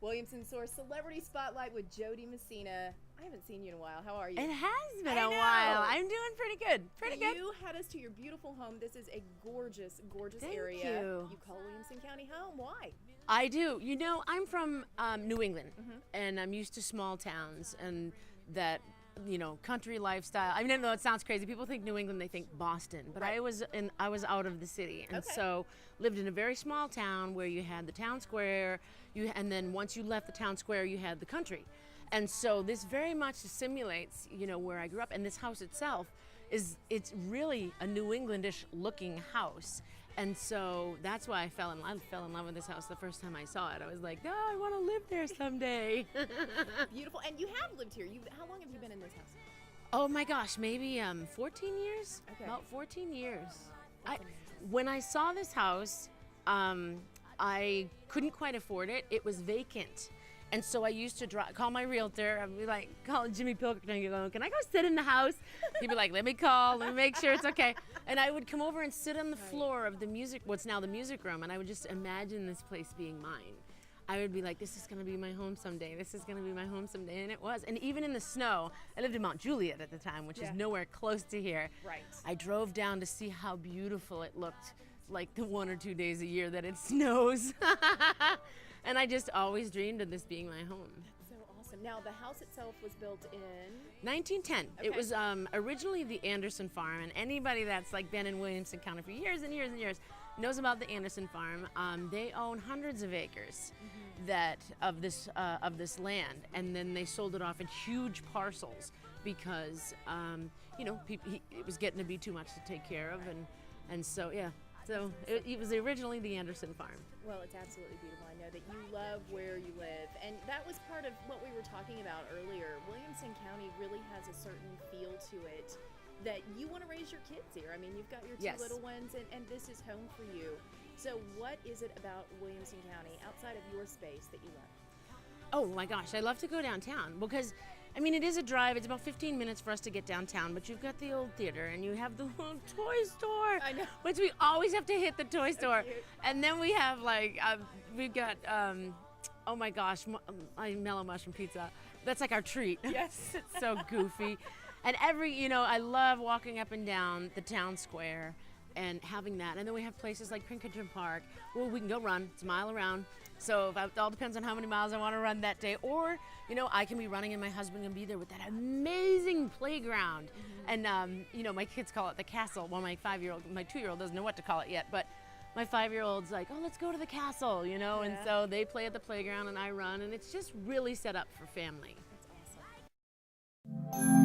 Williamson Source Celebrity Spotlight with Jo Dee Massina. I haven't seen you in a while. How are you? It has been I a know. while. I'm doing pretty good. Pretty good. You had us to your beautiful home. This is a gorgeous, gorgeous Thank area. you. You call Williamson County home. Why? I do. You know, I'm from New England, and I'm used to small towns and that, country lifestyle. I mean, I know it sounds crazy. People think New England, they think Boston, but Right. I was out of the city, and Okay. so lived in a very small town where you had the town square, and then once you left the town square, you had the country. And so this very much simulates, where I grew up. And this house itself it's really a New Englandish looking house. And so that's why I fell in love with this house the first time I saw it. I was like, oh, I want to live there someday. Beautiful. And you have lived here. How long have you been in this house? Oh my gosh, maybe 14 years? Okay. About 14 years. When I saw this house, I couldn't quite afford it. It was vacant. And so I used to call my realtor. I'd be like, calling Jimmy Pilkington, go, can I go sit in the house? He'd be like, let me make sure it's okay. And I would come over and sit on the floor of what's now the music room, and I would just imagine this place being mine. I would be like, this is going to be my home someday. This is going to be my home someday. And it was. And even in the snow, I lived in Mount Juliet at the time, which is nowhere close to here. Right. I drove down to see how beautiful it looked, like the 1 or 2 days a year that it snows. And I just always dreamed of this being my home. So awesome. Now, the house itself was built in 1910. Okay. It was originally the Anderson Farm, and anybody that's been in Williamson County for years and years and years knows about the Anderson Farm. They own hundreds of acres of this land, and then they sold it off in huge parcels because it was getting to be too much to take care of, and so yeah. So it was originally the Anderson Farm. Well, it's absolutely beautiful. I know that you love where you live, and that was part of what we were talking about earlier. Williamson County really has a certain feel to it that you want to raise your kids here. I mean, you've got your two little ones, and this is home for you. So what is it about Williamson County, outside of your space, that you love? Oh my gosh, I love to go downtown because, I mean, it is a drive. It's about 15 minutes for us to get downtown, but you've got the old theater and you have the little toy store. I know. Which we always have to hit the toy store. cute. And then we have we've got, oh my gosh, my mellow mushroom pizza. That's like our treat. Yes. It's so goofy. And I love walking up and down the town square and having that. And then we have places like Pinkerton Park where we can go run. It's a mile around. So it all depends on how many miles I want to run that day. Or, I can be running and my husband can be there with that amazing playground. And, my kids call it the castle. Well, my 2-year-old doesn't know what to call it yet. But my 5-year-old's like, oh, let's go to the castle, And so they play at the playground and I run. And it's just really set up for family. That's awesome.